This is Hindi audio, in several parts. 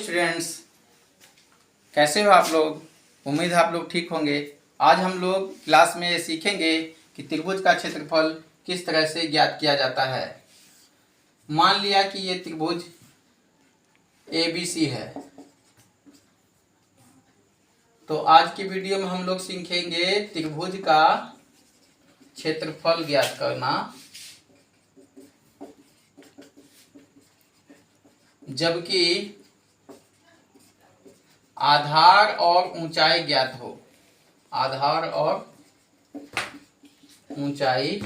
स्टूडेंट्स, कैसे हो आप लोग। उम्मीद है आप लोग ठीक होंगे। आज हम लोग क्लास में सीखेंगे कि त्रिभुज का क्षेत्रफल किस तरह से ज्ञात किया जाता है। मान लिया कि ये त्रिभुज ABC है, तो आज की वीडियो में हम लोग सीखेंगे त्रिभुज का क्षेत्रफल ज्ञात करना, जबकि आधार और ऊंचाई ज्ञात हो। आधार और ऊंचाई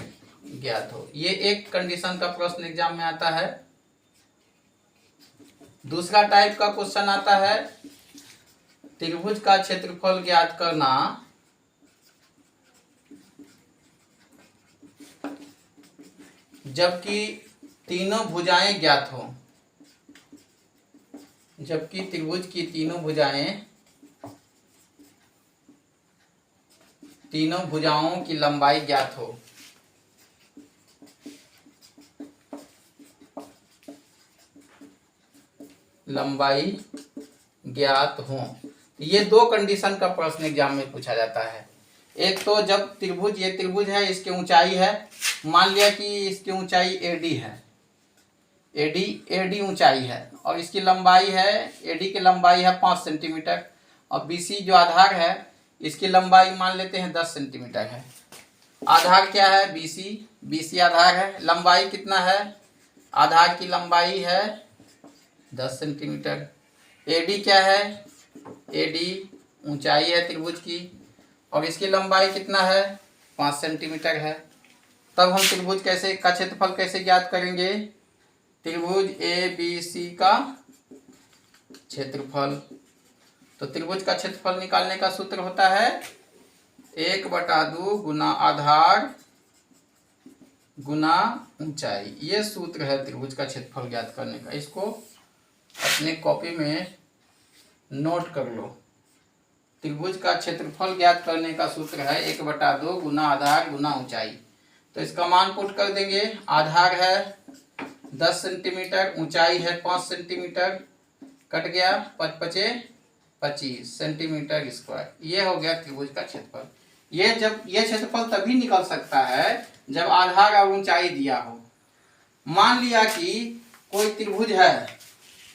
ज्ञात हो, ये एक कंडीशन का प्रश्न एग्जाम में आता है। दूसरा टाइप का क्वेश्चन आता है त्रिभुज का क्षेत्रफल ज्ञात करना जबकि तीनों भुजाएं ज्ञात हो। जबकि त्रिभुज की तीनों भुजाओं की लंबाई ज्ञात हो। लंबाई ज्ञात हो, ये दो कंडीशन का प्रश्न एग्जाम में पूछा जाता है। एक तो जब त्रिभुज, ये त्रिभुज है, इसकी ऊंचाई है, मान लिया कि इसकी ऊंचाई AD है, AD ऊंचाई है, और इसकी लंबाई है, AD की लंबाई है 5 सेंटीमीटर, और BC जो आधार है इसकी लंबाई मान लेते हैं 10 सेंटीमीटर है। आधार क्या है? BC आधार है। लंबाई कितना है? आधार की लंबाई है 10 सेंटीमीटर। AD क्या है? AD ऊंचाई है त्रिभुज की, और इसकी लंबाई कितना है? 5 सेंटीमीटर है। तब हम त्रिभुज का क्षेत्रफल कैसे ज्ञात करेंगे? त्रिभुज ABC का क्षेत्रफल। तो त्रिभुज का क्षेत्रफल निकालने का सूत्र होता है 1/2 गुना आधार गुना ऊंचाई। ये सूत्र है त्रिभुज का क्षेत्रफल ज्ञात करने का। इसको अपने कॉपी में नोट कर लो। त्रिभुज का क्षेत्रफल ज्ञात करने का सूत्र है 1/2 गुना आधार गुना ऊंचाई। तो इसका मान पुट कर देंगे। आधार है 10 सेंटीमीटर, ऊंचाई है 5 सेंटीमीटर, कट गया 5 पचे 25 सेंटीमीटर स्क्वायर। ये हो गया त्रिभुज का क्षेत्रफल। ये क्षेत्रफल तभी निकल सकता है जब आधार और ऊंचाई दिया हो। मान लिया कि कोई त्रिभुज है।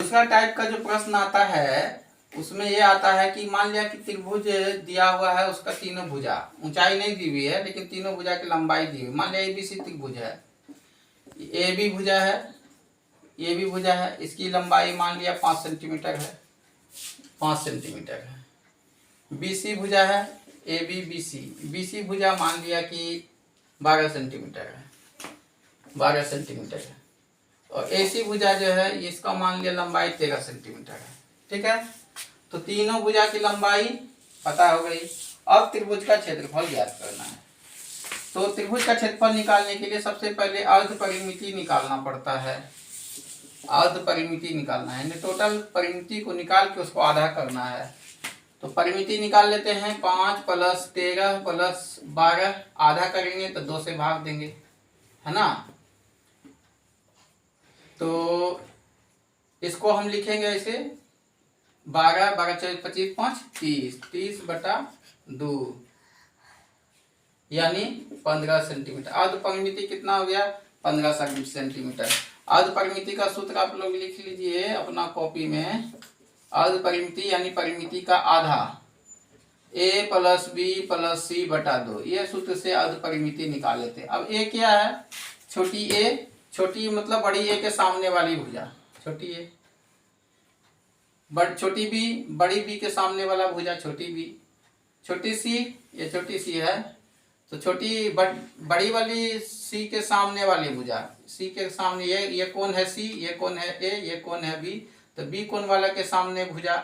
दूसरा टाइप का जो प्रश्न आता है उसमें यह आता है कि मान लिया कि त्रिभुज दिया हुआ है, उसका तीनों भुजा, ऊंचाई नहीं दी हुई है लेकिन तीनों भुजा की लंबाई दी हुई। मान लिया ABC त्रिभुज है, AB भुजा है, AB भुजा है, इसकी लंबाई मान लिया 5 सेंटीमीटर है, 5 सेंटीमीटर है। BC भुजा है, BC भुजा मान लिया कि 12 सेंटीमीटर है, 12 सेंटीमीटर है, और AC भुजा जो है इसका मान लिया लंबाई 13 सेंटीमीटर है। ठीक है, तो तीनों भुजा की लंबाई पता हो गई। अब त्रिभुज का क्षेत्रफल ज्ञात करना है। तो त्रिभुज का क्षेत्रफल निकालने के लिए सबसे पहले अर्ध परिमिति निकालना पड़ता है। अर्ध परिमिति निकालना है, टोटल परिमिति को निकाल के उसको आधा करना है। तो परिमिति निकाल लेते हैं। 5 + 13 + 12, आधा करेंगे तो 2 से भाग देंगे, है ना। तो इसको हम लिखेंगे ऐसे 12 12 4 25 5 30 30/2 यानी 15 सेंटीमीटर। अर्ध परिमिति कितना हो गया? 15 सेंटीमीटर। अर्ध परिमिति का सूत्र आप लोग लिख लीजिए अपना कॉपी में। अर्ध परिमिति यानी परिमिति का आधा, A + B + C/2। ये सूत्र से अर्ध परिमिति निकाल लेते हैं। अब A क्या है? छोटी a, छोटी मतलब बड़ी A के सामने वाली भुजा, छोटी A। छोटी B, बड़ी B के सामने वाला भुजा, छोटी B। छोटी C, ये छोटी C है, तो छोटी बड़ी वाली C के सामने वाली भुजा, C के सामने ये कौन है? C, ये कौन है? A, ये कौन है? B। तो B कोण वाला के सामने भुजा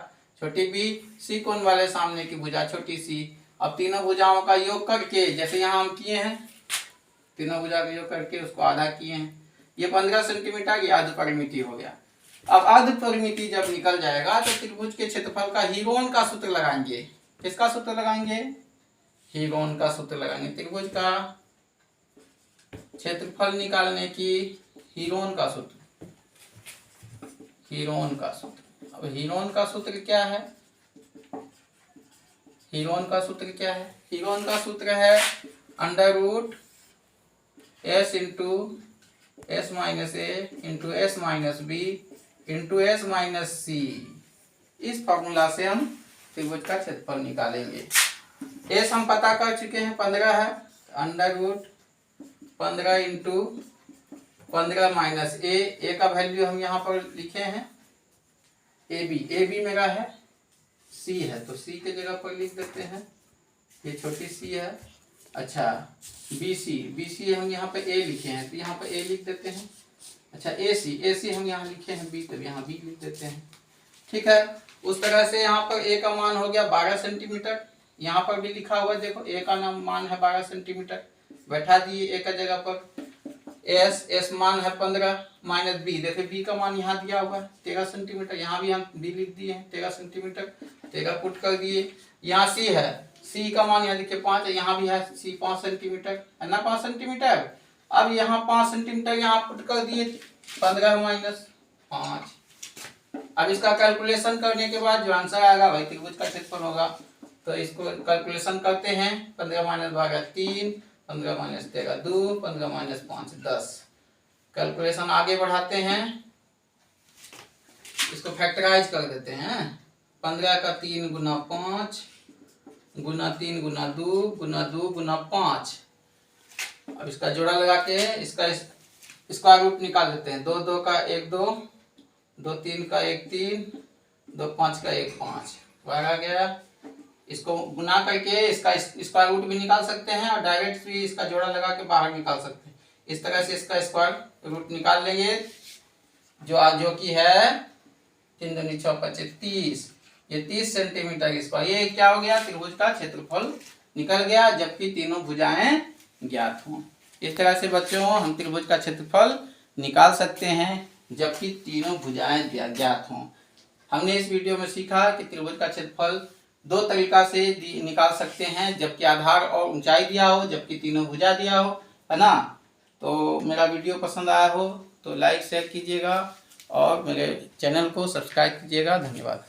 छोटी B, C कोण वाले सामने की भुजा छोटी C। अब तीनों भुजाओं का योग करके, जैसे यहाँ हम किए हैं, तीनों भुजा का योग करके उसको आधा किए हैं। ये 15 सेंटीमीटर की अर्ध परिमिति हो गया। अब अर्ध परिमिति जब निकल जाएगा तो त्रिभुज के क्षेत्रफल का हीरोन का सूत्र लगाएंगे। किसका सूत्र लगाएंगे? हीरोन का सूत्र लगाएंगे। त्रिभुज का क्षेत्रफल निकालने की हीरोन का सूत्र, हीरोन का सूत्र। अब हीरोन का सूत्र क्या है? हीरोन का सूत्र क्या है? हीरोन का सूत्र है under root s into s minus a into s minus b into s minus c. इस फॉर्मूला से हम त्रिभुज का क्षेत्रफल निकालेंगे। एस हम पता कर चुके हैं 15 है, अंडर रूट 15 इंटू 15 माइनस ए का वैल्यू हम यहाँ पर लिखे हैं ए बी मेरा है, सी है तो सी के जगह पर लिख देते हैं, ये छोटी सी है। अच्छा बी सी हम यहाँ पे ए लिखे हैं तो यहाँ पे ए लिख देते हैं। अच्छा ए सी हम यहाँ लिखे हैं बी तो यहाँ बी लिख देते हैं। ठीक है, उस तरह से यहाँ पर ए का मान हो गया 12 सेंटीमीटर, यहाँ पर भी लिखा हुआ देखो ए का मान है 12 सेंटीमीटर, बैठा दिए ए का जगह पर। एस मान है 15 माइनस बी, देखो बी का मान यहाँ दिया हुआ है 13 सेंटीमीटर, यहाँ भी हम बी लिख दिए हैं 13 सेंटीमीटर, 13 पुट कर दिए। यहाँ सी है, सी का मान यहाँ देखिए 5 है, यहाँ भी है सी 5 सेंटीमीटर है ना, 5 सेंटीमीटर। अब यहाँ 5 सेंटीमीटर यहाँ पुट कर दिए 15 माइनस 5। अब इसका कैलकुलेशन करने के बाद जो आंसर आएगा वही त्रिभुज का क्षेत्रफल होगा। तो इसको कैलकुलेशन करते हैं, 15 माइनस भागा 3, 15 माइनस 13 2, 15 माइनस 5 10। कैलकुलेशन आगे बढ़ाते हैं, इसको फैक्टराइज कर देते हैं। 15 का 3 गुना 5 गुना 3 गुना 2 गुना 2 गुना 5। अब इसका जोड़ा लगा के इसका स्क्वायर रूट निकाल देते हैं। 2 2 का 1 2, 2 3 का 1 3, 2 5 का 1 5, बाहर आ गया। इसको गुना करके इसका स्क्वायर रूट भी निकाल सकते हैं और डायरेक्ट भी इसका जोड़ा लगा के बाहर निकाल सकते हैं। इस तरह से इसका स्क्वायर रूट निकाल लेंगे, जो कि है 3 दूनी 6 25 30, ये 30 सेंटीमीटर स्क्वायर। ये क्या हो गया? त्रिभुज का क्षेत्रफल निकल गया, जबकि तीनों भुजाएं ज्ञात हों। इस तरह से बच्चों हम त्रिभुज का क्षेत्रफल निकाल सकते हैं जबकि तीनों भुजाएं ज्ञात हों। हमने इस वीडियो में सीखा कि त्रिभुज का क्षेत्रफल 2 तरीका से निकाल सकते हैं, जबकि आधार और ऊंचाई दिया हो, जबकि तीनों भुजा दिया हो, है ना। तो मेरा वीडियो पसंद आया हो तो लाइक शेयर कीजिएगा और मेरे चैनल को सब्सक्राइब कीजिएगा। धन्यवाद।